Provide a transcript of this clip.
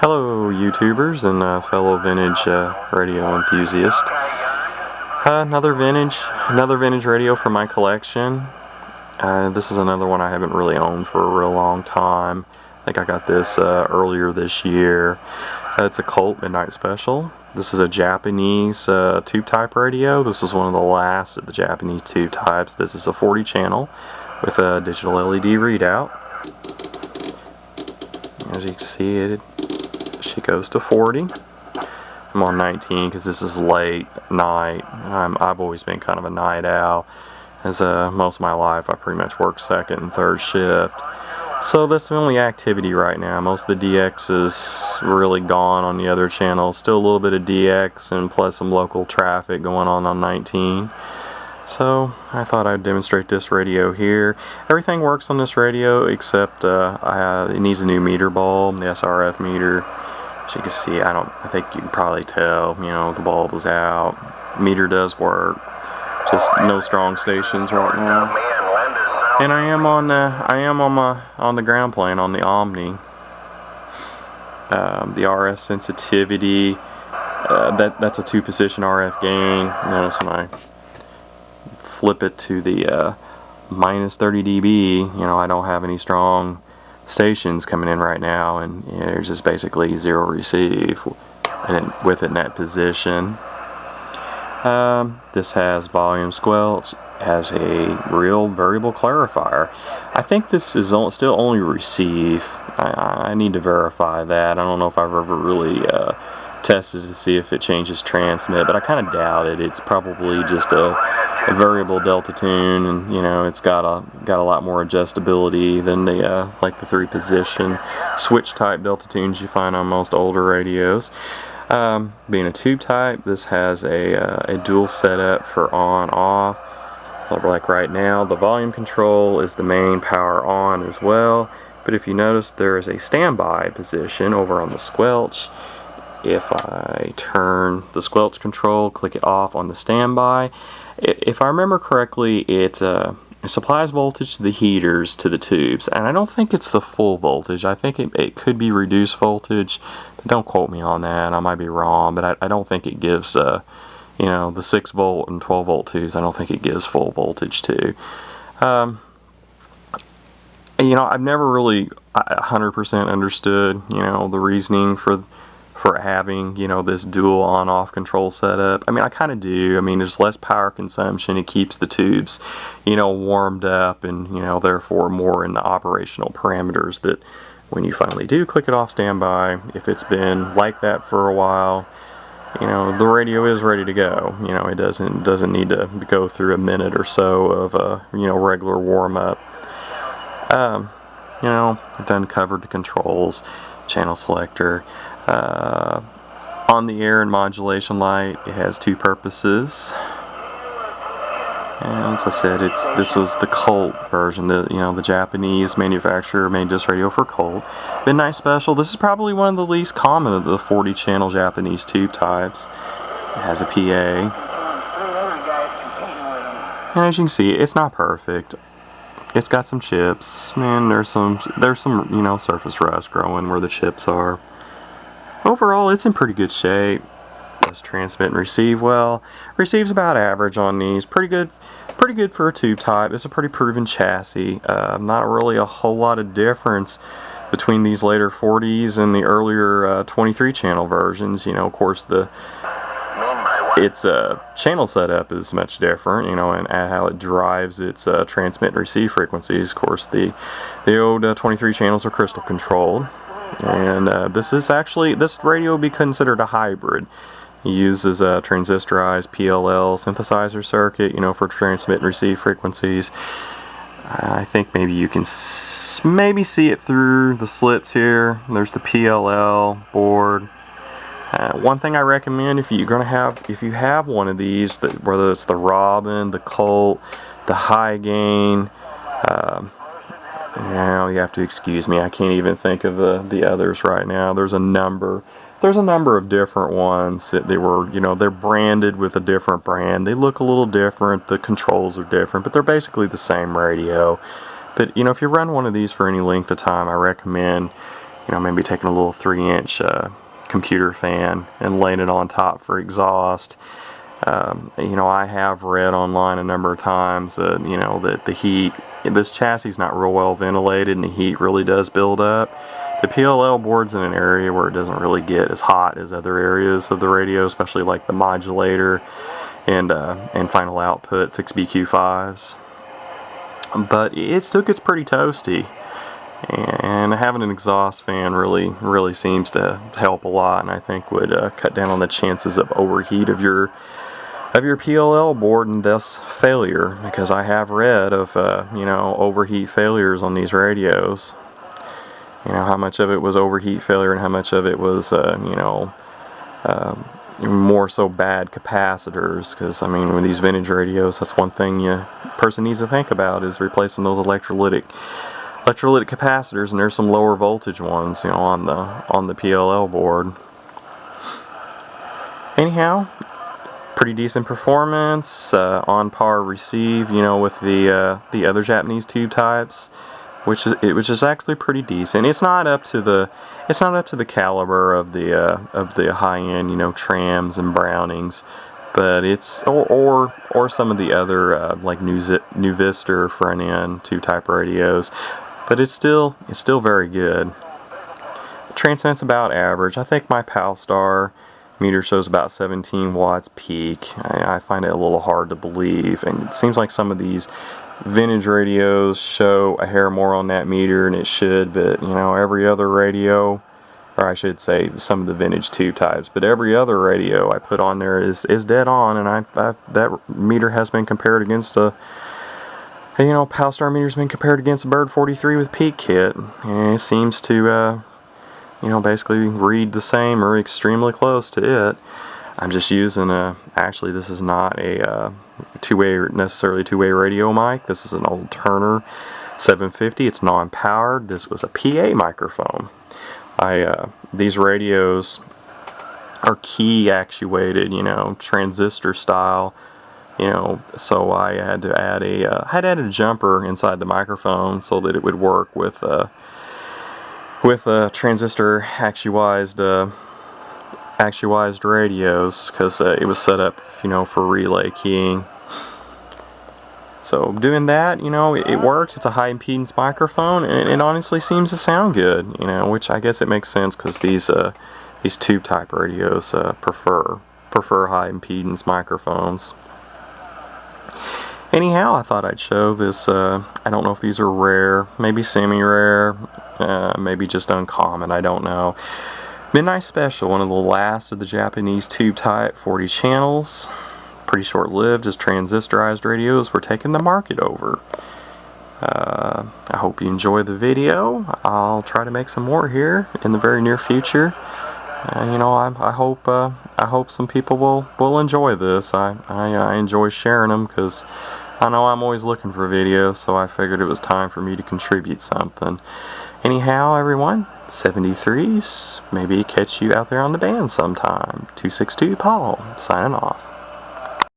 Hello YouTubers and fellow vintage radio enthusiasts. Another vintage radio from my collection. This is another one I haven't really owned for a real long time. I think I got this earlier this year. It's a Colt Midnite Special. This is a Japanese tube type radio. This was one of the last of the Japanese tube types. This is a 40 channel with a digital LED readout. As you can see, she goes to 40. I'm on 19 because this is late night. I've always been kind of a night owl. As most of my life, I pretty much work second and third shift. So that's the only activity right now. Most of the DX is really gone on the other channels. Still a little bit of DX and plus some local traffic going on 19. So I thought I'd demonstrate this radio here. Everything works on this radio except it needs a new meter bulb, the SRF meter. As you can see, I think you can probably tell, the bulb is out. Meter does work. Just no strong stations right now. And I am on the ground plane on the Omni. The RF sensitivity, that's a 2-position RF gain. Notice when I flip it to the minus 30 dB, I don't have any strong stations coming in right now, and there's just basically zero receive with it in that position. This has volume squelch, has a real variable clarifier. I think this is still only receive. I need to verify that. I don't know if I've ever really tested to see if it changes transmit, but I kind of doubt it. It's probably just a variable delta tune, and it's got a lot more adjustability than the like the 3-position switch type delta tunes you find on most older radios. Being a tube type, this has a dual setup for on off. Like right now, the volume control is the main power on as well, but if you notice, there is a standby position over on the squelch. If I turn the squelch control, click it off on the standby, if I remember correctly, it supplies voltage to the heaters to the tubes, and I don't think it's the full voltage. I think it could be reduced voltage, but don't quote me on that. I might be wrong, but I don't think it gives the 6 volt and 12 volt tubes. I don't think it gives full voltage to. I've never really 100% understood the reasoning for having this dual on-off control setup. I kind of do. There's less power consumption. It keeps the tubes warmed up, and therefore more in the operational parameters that when you finally do click it off standby, if it's been like that for a while, the radio is ready to go. It doesn't need to go through a minute or so of regular warm-up. I've done covered the controls, channel selector. On the air and modulation light, it has 2 purposes. And as I said, this was the Colt version. The Japanese manufacturer made this radio for Colt. Midnite Special. This is probably one of the least common of the 40-channel Japanese tube types. It has a PA. And as you can see, it's not perfect. It's got some chips, and there's some surface rust growing where the chips are. Overall, it's in pretty good shape. Does transmit and receive well. Receives about average on these. Pretty good for a tube type. It's a pretty proven chassis. Not really a whole lot of difference between these later 40s and the earlier 23 channel versions. Of course, its channel setup is much different. And how it drives its transmit and receive frequencies. Of course, the old 23 channels are crystal controlled. And this radio would be considered a hybrid. It uses a transistorized PLL synthesizer circuit, for transmit and receive frequencies. I think maybe you can see it through the slits here. There's the PLL board. One thing I recommend if you have one of these, whether it's the Robyn, the Colt, the high gain. Now you have to excuse me. I can't even think of the others right now. There's a number of different ones that they're branded with a different brand. They look a little different. The controls are different, but they're basically the same radio. But if you run one of these for any length of time, I recommend you know, maybe taking a little 3-inch computer fan and laying it on top for exhaust. You know, I have read online a number of times you know, that the heat, this chassis is not real well ventilated and the heat really does build up. The PLL board's in an area where it doesn't really get as hot as other areas of the radio, especially like the modulator and final output 6BQ5s. But it still gets pretty toasty, and having an exhaust fan really seems to help a lot, and I think would cut down on the chances of overheat of your PLL board and thus failure, because I have read of you know, overheat failures on these radios. You know, how much of it was overheat failure and how much of it was you know, more so bad capacitors, because I mean, with these vintage radios, that's one thing person needs to think about, is replacing those electrolytic capacitors, and there's some lower voltage ones, you know, on the PLL board. Anyhow, pretty decent performance, on par receive, you know, with the other Japanese tube types, which is actually pretty decent. It's not up to the caliber of the high-end, you know, Trams and Brownings, but it's or some of the other like New Vista front-end tube type radios, but it's still very good. Transmit's about average. I think my PALSTAR meter shows about 17 watts peak. I find it a little hard to believe, and it seems like some of these vintage radios show a hair more on that meter than it should, but you know, every other radio, or I should say some of the vintage tube types, but every other radio I put on there is dead on, and that meter has been compared against a, you know, PALSTAR meter's been compared against a Bird 43 with peak kit, and it seems to you know, basically read the same or extremely close to it. I'm just using actually this is not a necessarily two-way radio mic. This is an old Turner 750. It's non-powered. This was a PA microphone. These radios are key actuated, you know, transistor style, you know, so I had to add a jumper inside the microphone so that it would work with transistor actualized radios, because it was set up, you know, for relay keying. So doing that, you know, it works. It's a high impedance microphone, and it honestly seems to sound good, you know, which I guess it makes sense, because these tube type radios prefer high impedance microphones. Anyhow, I thought I'd show this. I don't know if these are rare, maybe semi-rare, maybe just uncommon, I don't know. Midnite Special, one of the last of the Japanese tube type 40 channels. Pretty short-lived, as transistorized radios were taking the market over. I hope you enjoy the video. I'll try to make some more here in the very near future. You know, I hope some people will enjoy this. I enjoy sharing them, because I know I'm always looking for videos, so I figured it was time for me to contribute something. Anyhow, everyone, 73s, maybe catch you out there on the band sometime. 262 Paul, signing off.